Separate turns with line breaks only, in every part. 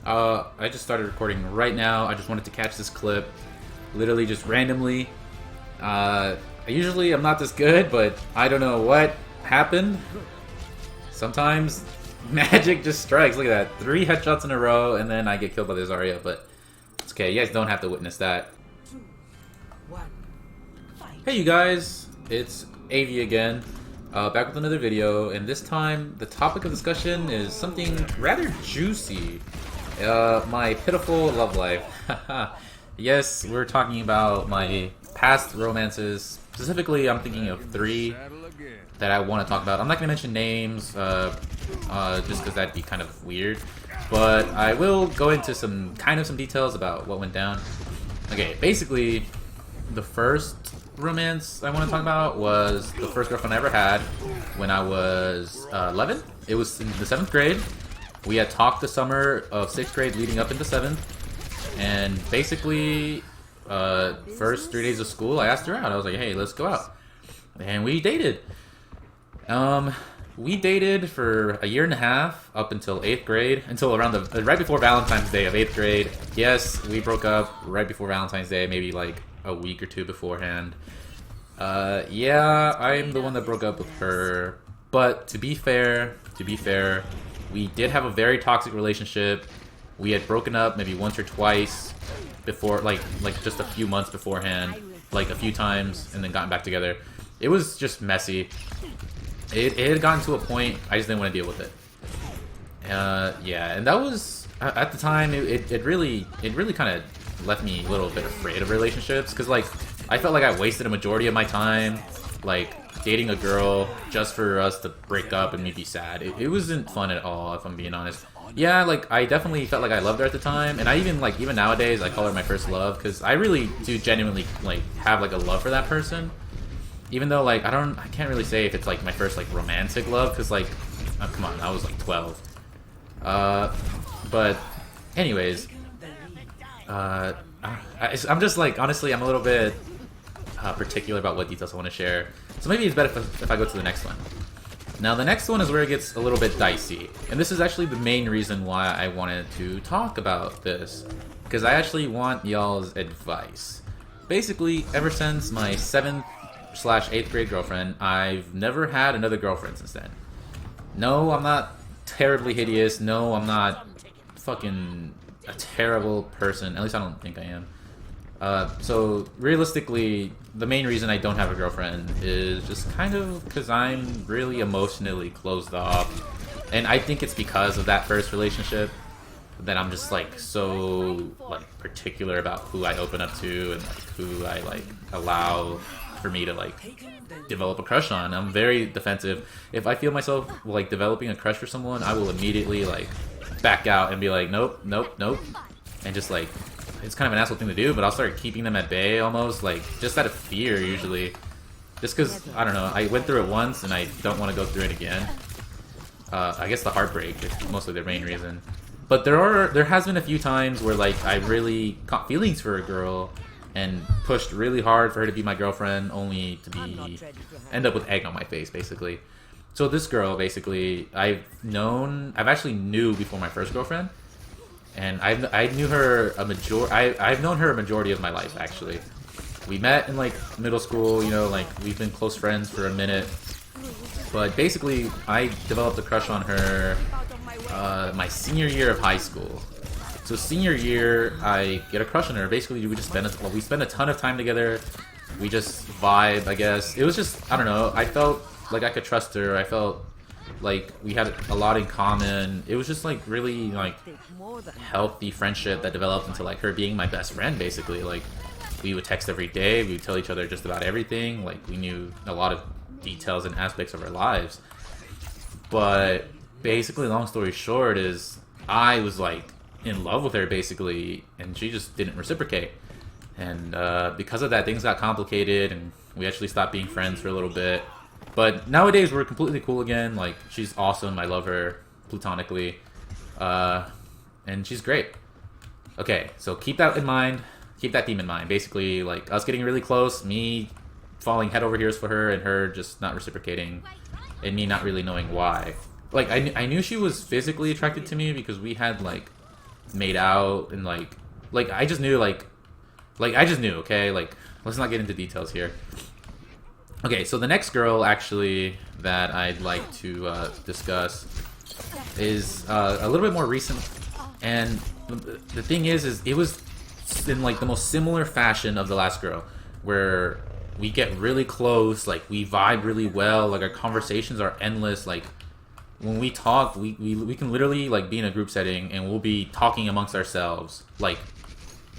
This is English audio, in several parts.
I just started recording right now. I just wanted to catch this clip, literally just randomly. Usually I'm not this good, but I don't know what happened. Sometimes magic just strikes. Look at that, 3 headshots in a row, and then I get killed by the Zarya. But it's okay. You guys don't have to witness that. Hey, you guys, it's Avi again. Back with another video, and this time the topic of discussion is something rather juicy. My pitiful love life. Yes, we're talking about my past romances. Specifically, I'm thinking of 3 that I want to talk about. I'm not going to mention names, just because that'd be kind of weird. But I will go into some details about what went down. Okay, basically, the first romance I want to talk about was the first girlfriend I ever had when I was 11. It was in the 7th grade. We had talked the summer of 6th grade leading up into 7th, and basically first 3 days of school I asked her out. I was like, hey, let's go out, and we dated. We dated for a year and a half up until 8th grade, until around right before Valentine's Day of 8th grade. Yes, we broke up right before Valentine's Day, maybe like a week or 2 beforehand. Yeah, I'm the one that broke up with her. But to be fair, we did have a very toxic relationship. We had broken up maybe once or twice before, like just a few months beforehand, like a few times, and then gotten back together. It was just messy. It had gotten to a point I just didn't want to deal with it. Yeah, and that was at the time. It really kind of left me a little bit afraid of relationships, because like I felt like I wasted a majority of my time like dating a girl just for us to break up and me be sad. It wasn't fun at all, if I'm being honest. Yeah, like I definitely felt like I loved her at the time, and I even nowadays I call her my first love, because I really do genuinely like have like a love for that person. Even though like I can't really say if it's like my first like romantic love, because like come on, I was like 12. But anyways, I'm just like, honestly, I'm a little bit particular about what details I want to share. So maybe it's better if I go to the next one. Now the next one is where it gets a little bit dicey. And this is actually the main reason why I wanted to talk about this, because I actually want y'all's advice. Basically, ever since my 7th/8th grade girlfriend, I've never had another girlfriend since then. No, I'm not terribly hideous. No, I'm not fucking a terrible person. At least I don't think I am. So realistically, the main reason I don't have a girlfriend is just kind of because I'm really emotionally closed off, and I think it's because of that first relationship that I'm just like so like particular about who I open up to and like who I like allow for me to like develop a crush on. I'm very defensive. If I feel myself like developing a crush for someone, I will immediately like back out and be like, nope, and just like, it's kind of an asshole thing to do, but I'll start keeping them at bay almost, like just out of fear usually, just because I don't know, I went through it once and I don't want to go through it again. I guess the heartbreak is mostly the main reason, but there has been a few times where like I really caught feelings for a girl and pushed really hard for her to be my girlfriend, only to end up with egg on my face basically. So this girl, basically, I've actually knew before my first girlfriend, and I knew her I've known her a majority of my life actually. We met in like middle school, you know, like we've been close friends for a minute, but basically I developed a crush on her my senior year of high school. So senior year, I get a crush on her. Basically, we spend a ton of time together. We just vibe, I guess. It was just, I don't know, I felt like I could trust her. I felt like we had a lot in common. It was just like really like healthy friendship that developed into like her being my best friend basically. Like we would text every day, we would tell each other just about everything. Like we knew a lot of details and aspects of our lives. But basically, long story short is I was like in love with her basically, and she just didn't reciprocate. And because of that, things got complicated, and we actually stopped being friends for a little bit. But nowadays, we're completely cool again. Like, she's awesome. I love her platonically. And she's great. Okay, so keep that in mind. Keep that theme in mind. Basically, like, us getting really close, me falling head over heels for her, and her just not reciprocating, and me not really knowing why. like I knew she was physically attracted to me because we had like made out and like I just knew like I just knew, okay? Like let's not get into details here. Okay, so the next girl actually that I'd like to discuss is a little bit more recent, and the thing is it was in like the most similar fashion of the last girl, where we get really close, like we vibe really well, like our conversations are endless, like when we talk, we can literally like be in a group setting and we'll be talking amongst ourselves like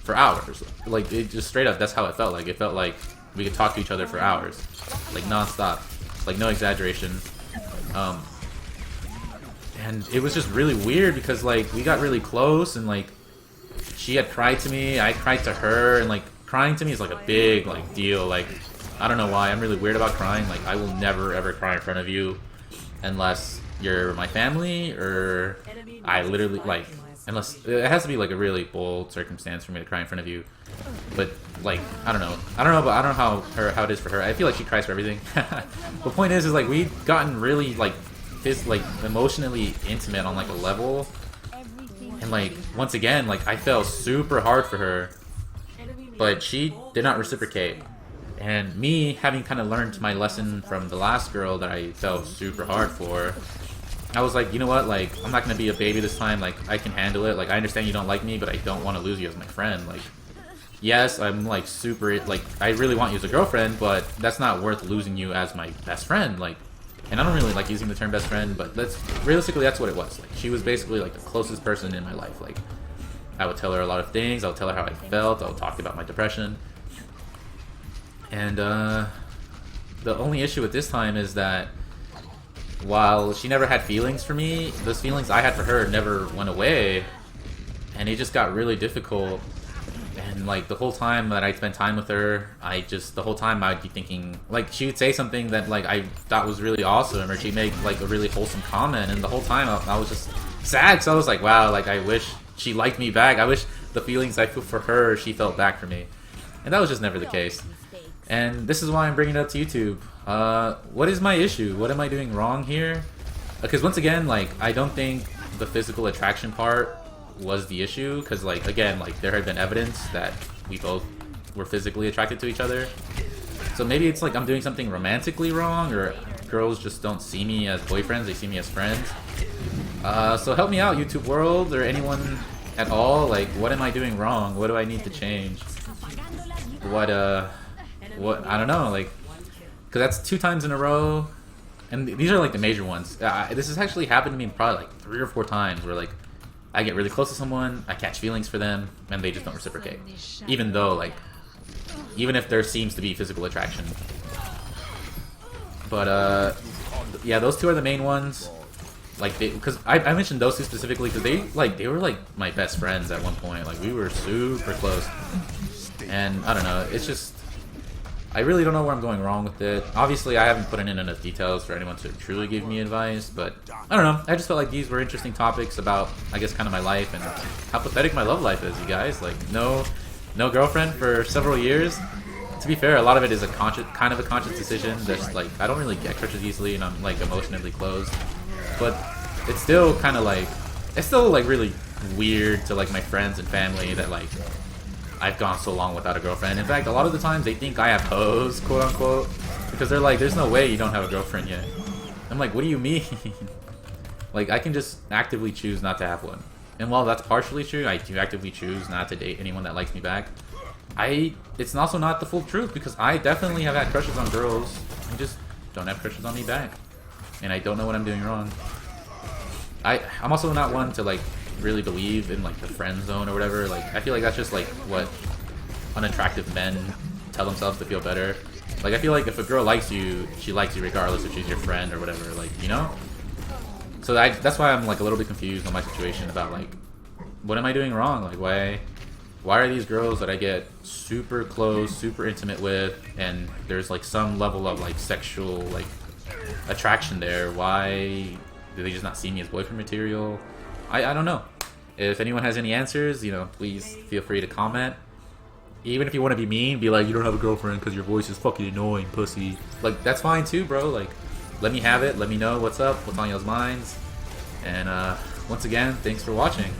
for hours. Like it just straight up, that's how it felt. Like it felt like we could talk to each other for hours, like non-stop, like no exaggeration. And it was just really weird because like we got really close and like she had cried to me, I cried to her, and like crying to me is like a big like deal. Like I don't know why, I'm really weird about crying. Like I will never ever cry in front of you unless you're my family, or I literally like, unless it has to be like a really bold circumstance for me to cry in front of you. But like I don't know, but I don't know how it is for her. I feel like she cries for everything. The point is like we've gotten really like emotionally intimate on like a level, and like once again like I fell super hard for her, but she did not reciprocate. And me having kind of learned my lesson from the last girl that I fell super hard for, I was like, you know what, like I'm not gonna be a baby this time. Like I can handle it. Like I understand you don't like me, but I don't want to lose you as my friend. Like yes, I'm like super, like I really want you as a girlfriend, but that's not worth losing you as my best friend. Like, and I don't really like using the term best friend, but realistically that's what it was. Like she was basically like the closest person in my life. Like I would tell her a lot of things, I would tell her how I felt, I would talk about my depression. And the only issue with this time is that while she never had feelings for me, those feelings I had for her never went away, and it just got really difficult. And like the whole time that I'd spend time with her, the whole time I'd be thinking, like she would say something that like I thought was really awesome, or she'd make like a really wholesome comment, and the whole time I was just sad, so I was like, wow, like I wish she liked me back. I wish the feelings I feel for her, she felt back for me. And that was just never the case. And this is why I'm bringing it up to YouTube. What is my issue? What am I doing wrong here? Because once again, like, I don't think the physical attraction part was the issue. Because, like, again, like, there had been evidence that we both were physically attracted to each other. So maybe it's like I'm doing something romantically wrong, or girls just don't see me as boyfriends, they see me as friends. So help me out, YouTube world, or anyone at all. Like, what am I doing wrong? What do I need to change? What I don't know, like, because that's 2 times in a row, and these are like the major ones. This has actually happened to me probably like 3 or 4 times, where like I get really close to someone, I catch feelings for them, and they just don't reciprocate, even though like, even if there seems to be physical attraction. But yeah, those 2 are the main ones. Like, because I mentioned those 2 specifically because they were like my best friends at one point. Like we were super close, and I don't know, it's just, I really don't know where I'm going wrong with it. Obviously, I haven't put in enough details for anyone to truly give me advice, but I don't know. I just felt like these were interesting topics about, I guess, kind of my life and how pathetic my love life is, you guys. Like, no girlfriend for several years. To be fair, a lot of it is kind of a conscious decision. Just like, I don't really get crushes easily, and I'm like emotionally closed. But it's still kind of like, it's still like really weird to like my friends and family that like I've gone so long without a girlfriend. In fact, a lot of the times they think I have hoes, quote unquote, because they're like, there's no way you don't have a girlfriend yet. I'm like, what do you mean? Like, I can just actively choose not to have one. And while that's partially true, I do actively choose not to date anyone that likes me back. It's also not the full truth, because I definitely have had crushes on girls. I just don't have crushes on me back. And I don't know what I'm doing wrong. I'm also not one to like really believe in like the friend zone or whatever. Like I feel like that's just like what unattractive men tell themselves to feel better. Like I feel like if a girl likes you, she likes you regardless if she's your friend or whatever, like, you know? So that's why I'm like a little bit confused on my situation about like, what am I doing wrong? Like why are these girls that I get super close, super intimate with, and there's like some level of like sexual like attraction there, why do they just not see me as boyfriend material? I don't know. If anyone has any answers, you know, please feel free to comment. Even if you want to be mean, be like, you don't have a girlfriend because your voice is fucking annoying, pussy. Like, that's fine too, bro. Like, let me have it. Let me know what's up, what's on y'all's minds. And once again, thanks for watching.